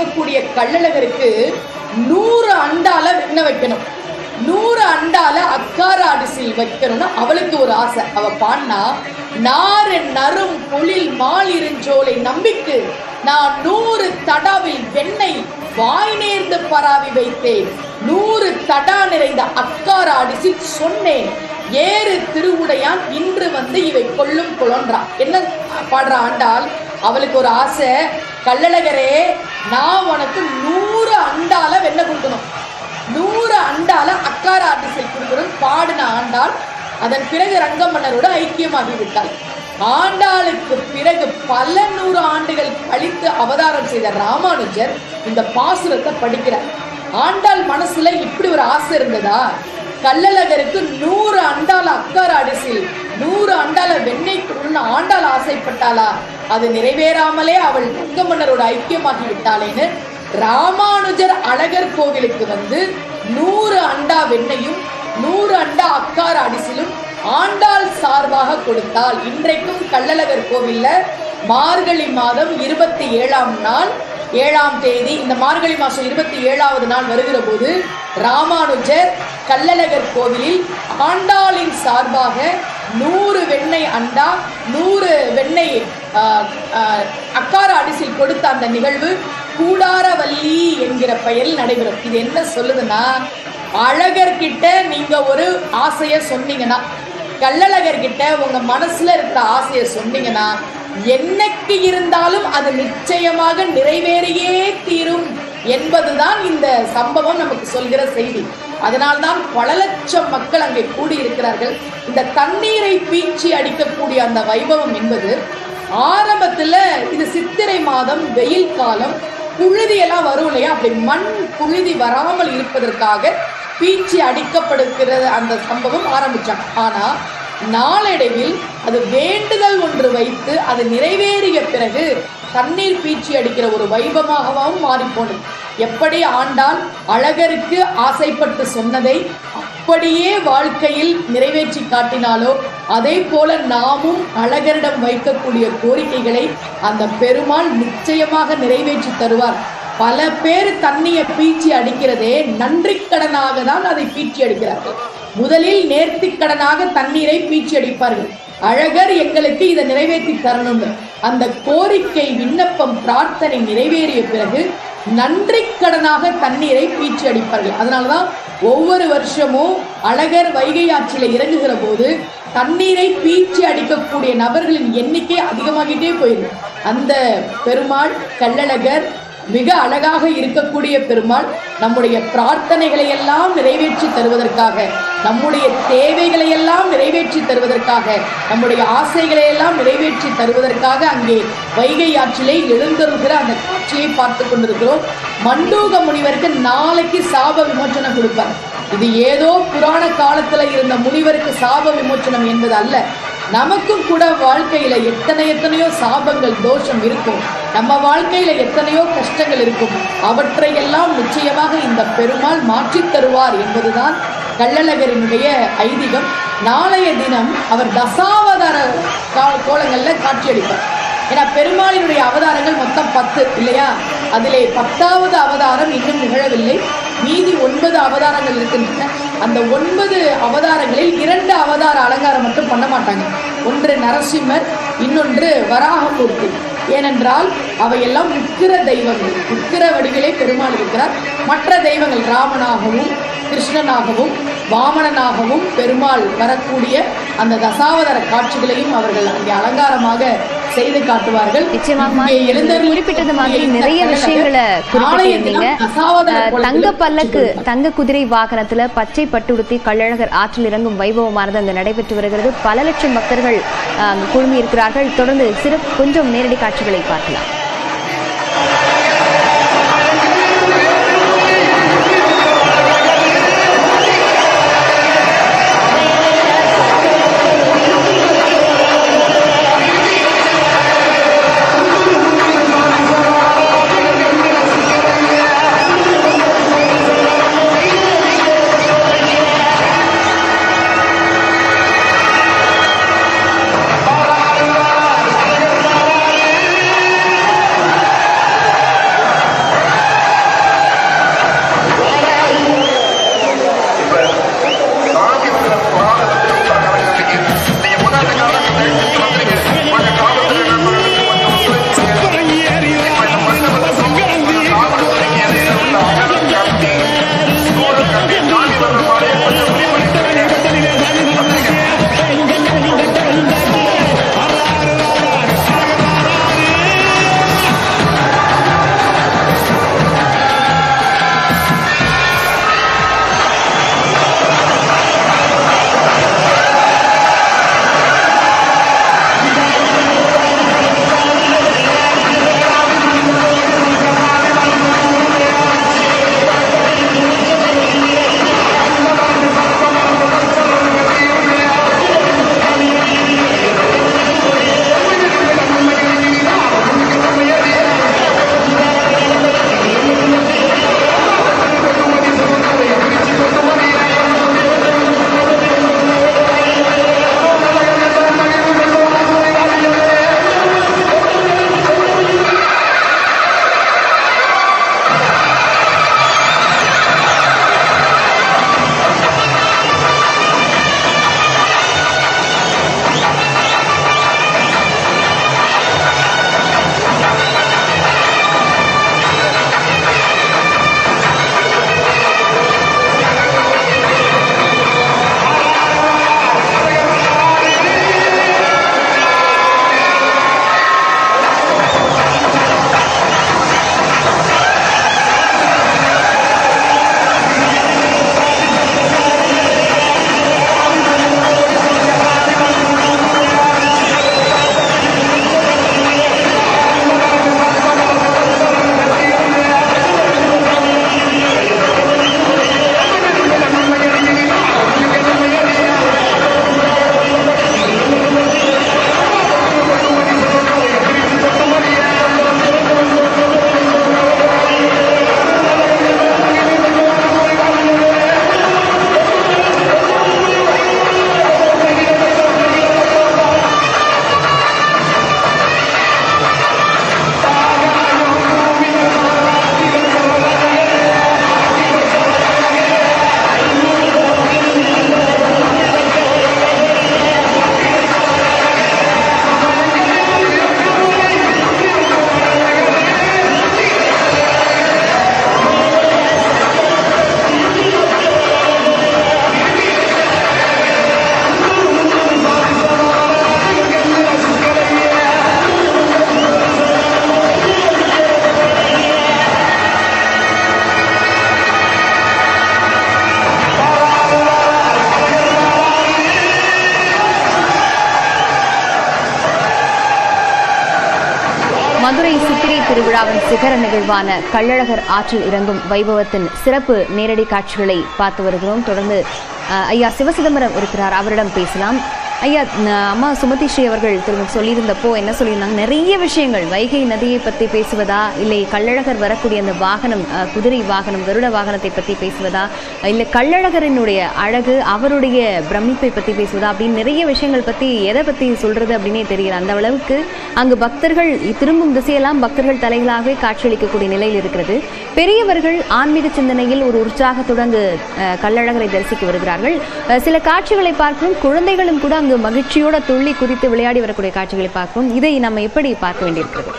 இருக்கக்கூடிய கள்ளழகருக்கு 100 அண்டால வெண்ண வைக்கணும், 100 அண்டால அக்கார அரிசியில் வைக்கணும்னு அவளுக்கு ஒரு ஆசை. அவ பாடினா, நாறு நரும் பொழில் மாலிருஞ்சோலை நம்பிக்கு நான் 100 தடாவில் வெண்ணெய் வாய் நேர்ந்து பராவி வைத்தேன், 100 தடா நிறைந்த அக்கார அரிசி சொன்னேன், ஏறு திருவுடையான் இன்று வந்து இவை கொள்ளும் குழன்றா. என்ன பாடுற ஆண்டாள்? அவளுக்கு ஒரு ஆசை, கள்ளழகரே நான் உனக்கு 100 அண்டால வெண்ணெய் கொடுக்கணும், 100 அண்டால அக்கார அரிசியில் கொடுக்கணும் பாடின ஆண்டாள். அதன் பிறகு ரங்கமன்னரோடு ஐக்கியமாகிவிட்டாள். ஆண்டாளுக்கு பிறகு பல 100 ஆண்டுகள் கழித்து அவதாரம் செய்த ராமானுஜர் இந்த பாசுரத்தை படிக்கிறார். ஆண்டாள் மனசுல இப்படி ஒரு ஆசை இருந்ததா? கள்ளழகருக்கு 100 அண்டால அக்கார அரிசியில் 100 அண்டால வெண்ணெய் கொடுன்னு ஆண்டாள் ஆசைப்பட்டாளா? அது நிறைவேறாமலே அவள் ரங்கமன்னரோட ஐக்கியமாகி விட்டாளேன்னு ராமானுஜர் அழகர் கோவிலுக்கு வந்து 100 அண்டா வெண்ணையும் 100 அண்டா அக்கார அரிசிலும் ஆண்டாள் சார்பாக கொடுத்தாள். இன்றைக்கும் கள்ளழகர் கோவில்ல மார்கழி மாதம் 27ஆம் நாள் 7ஆம் தேதி, இந்த மார்கழி மாதம் 27வது நாள் வருகிற போது ராமானுஜர் கள்ளழகர் கோவிலில் ஆண்டாளின் சார்பாக 100 வெண்ணெய் அண்டா 100 வெண்ணெய் அக்கார அரிசியில் கொடுத்த அந்த நிகழ்வு கூடாரவல்லி என்கிற பெயரில் நடைபெறும். இது என்ன சொல்லுதுன்னா, அழகர்கிட்ட நீங்க ஒரு ஆசைய சொன்னீங்கன்னா, கள்ளழகர்கிட்ட உங்க மனசுல இருக்கிற ஆசையை சொன்னீங்கன்னா, என்னைக்கு இருந்தாலும் அது நிச்சயமாக நிறைவேறியே தீரும் என்பதுதான் இந்த சம்பவம் நமக்கு சொல்கிற செய்தி. அதனால்தான் பல லட்சம் மக்கள் அங்கே கூடியிருக்கிறார்கள். இந்த தண்ணீரை பீச்சி அடிக்கக்கூடிய அந்த வைபவம் என்பது ஆரம்பத்தில் இது சித்திரை மாதம் வெயில் காலம், புழுதி எல்லாம் வரும் இல்லையா, அப்படி மண் புழுதி வராமல் இருப்பதற்காக பீச்சி அடிக்கப்படுகிற அந்த சம்பவம் ஆரம்பிச்சாங்க. ஆனா நாளடைவில் அது வேண்டுதல் ஒன்று வைத்து அது நிறைவேறிய பிறகு தண்ணீர் பீச்சி அடிக்கிற ஒரு வைபவமாகவும் மாறிப்போனது. எப்படி ஆண்டாள் அழகருக்கு ஆசைப்பட்டு சொன்னதை அப்படியே வாழ்க்கையில் நிறைவேற்றி காட்டினாலோ, அதே போல நாமும் அழகரிடம் வைக்கக்கூடிய கோரிக்கைகளை அந்த பெருமாள் நிச்சயமாக நிறைவேற்றி தருவார். பல பேர் தண்ணியை பீச்சி அடிக்கிறதே நன்றிக்கடனாக தான் அதை பீச்சி அடிக்கிறார்கள். முதலில் நேர்த்திக்கடனாக தண்ணீரை பீச்சி அடிப்பார்கள். அழகர் எங்களுக்கு இதை நிறைவேற்றி தரணும்னு அந்த கோரிக்கை விண்ணப்பம் பிரார்த்தனை நிறைவேறிய பிறகு நன்றிக்கடனாக தண்ணீரை பீச்சி அடிப்பார்கள். அதனாலதான் ஒவ்வொரு வருஷமும் அழகர் வைகை ஆற்றில இறங்குகிற போது தண்ணீரை பீச்சி அடிக்கக்கூடிய நபர்களின் எண்ணிக்கை அதிகமாகிட்டே போயிடும். அந்த பெருமாள் கள்ளழகர் மிக அழகாக இருக்கக்கூடிய பெருமாள் நம்முடைய பிரார்த்தனைகளை எல்லாம் நிறைவேற்றி தருவதற்காக, நம்முடைய தேவைகளை எல்லாம் நிறைவேற்றி தருவதற்காக, நம்முடைய ஆசைகளை எல்லாம் நிறைவேற்றி தருவதற்காக அங்கே வைகை ஆற்றிலே எழுந்தருகிற அந்த காட்சியை பார்த்து கொண்டிருக்கிறோம். மண்டூக முனிவருக்கு நாளைக்கு சாப விமோச்சனம் கொடுப்பார். இது ஏதோ புராண காலத்துல இருந்த முனிவருக்கு சாப விமோச்சனம் என்பது அல்ல. நமக்கும் கூட வாழ்க்கையில எத்தனையோ சாபங்கள் தோஷம் இருக்கும், நம்ம வாழ்க்கையில எத்தனையோ கஷ்டங்கள் இருக்கும். அவற்றையெல்லாம் நிச்சயமாக இந்த பெருமாள் மாற்றி தருவார் என்பதுதான் கள்ளழகரினுடைய ஐதீகம். நாளைய தினம் அவர் தசாவதார கோலங்கள்ல காட்சியளிப்பார். ஏன்னா பெருமாளினுடைய அவதாரங்கள் மொத்தம் 10 இல்லையா? அதிலே 10வது அவதாரம் இன்னும் நிகழவில்லை. மீதி 9 அவதாரங்கள் இருக்கின்றன. அந்த 9 அவதாரங்களில் 2 அவதார அலங்காரம் மட்டும் பண்ண மாட்டாங்க. ஒன்று நரசிம்மர், இன்னொன்று வராகமூர்த்தி. ஏனென்றால் அவையெல்லாம் உக்கிர தெய்வங்கள், உக்கிர வடிவிலே பெருமாள் இருக்கிறார். மற்ற தெய்வங்கள் ராமனாகவும் கிருஷ்ணனாகவும் வாமனனாகவும் பெருமாள் வரக்கூடிய அந்த தசாவதார காட்சிகளையும் அவர்கள் அங்கே அலங்காரமாக செய்து காட்டுவார்கள். குறிப்பிட்டது மாதிரி நிறைய விஷயங்களை குறிப்பிட்டிருந்தீங்க. தங்க பல்லக்கு, தங்க குதிரை வாகனத்துல பச்சை பட்டுடுத்தி கள்ளழகர் ஆற்றில் இறங்கும் வைபவமானது அங்கு நடைபெற்று வருகிறது. பல லட்சம் பக்தர்கள் அங்கு குழுமி இருக்கிறார்கள். தொடர்ந்து கொஞ்சம் நேரடி காட்சிகளை பார்க்கலாம். மதுரை சித்திரை திருவிழாவின் சிகர நிகழ்வான கள்ளழகர் ஆற்றில் இறங்கும் வைபவத்தின் சிறப்பு நேரடி காட்சிகளை பார்த்து வருகிறோம். தொடர்ந்து ஐயா சிவசிதம்பரம் இருக்கிறார், அவரிடம் பேசலாம். ஐயா, அம்மா சுமதி ஸ்ரீ அவர்கள் திரும்ப சொல்லியிருந்தப்போ என்ன சொல்லியிருந்தாங்க, நிறைய விஷயங்கள் வைகை நதியை பற்றி பேசுவதா, இல்லை கள்ளழகர் வரக்கூடிய அந்த வாகனம், குதிரை வாகனம், கருட வாகனத்தை பற்றி பேசுவதா, இல்லை கள்ளழகரினுடைய அழகு, அவருடைய பிரமிப்பை பற்றி பேசுவதா அப்படின்னு நிறைய விஷயங்கள் பற்றி எதை பற்றி சொல்றது அப்படின்னே தெரியல. அந்த அளவுக்கு அங்கு பக்தர்கள் திரும்பும் திசையெல்லாம் பக்தர்கள் தலைகளாகவே காட்சியளிக்கக்கூடிய நிலையில் இருக்கிறது. பெரியவர்கள் ஆன்மீக சிந்தனையில் ஒரு உற்சாகத்துடன் கள்ளழகரை தரிசிக்க வருகிறார்கள். சில காட்சிகளை பார்க்கும் குழந்தைகளும் கூட அங்கு மகிழ்ச்சியோட துள்ளி குதித்து விளையாடி வரக்கூடிய காட்சிகளை பார்க்கும். இதை நம்ம எப்படி பார்க்க வேண்டியிருக்கிறது?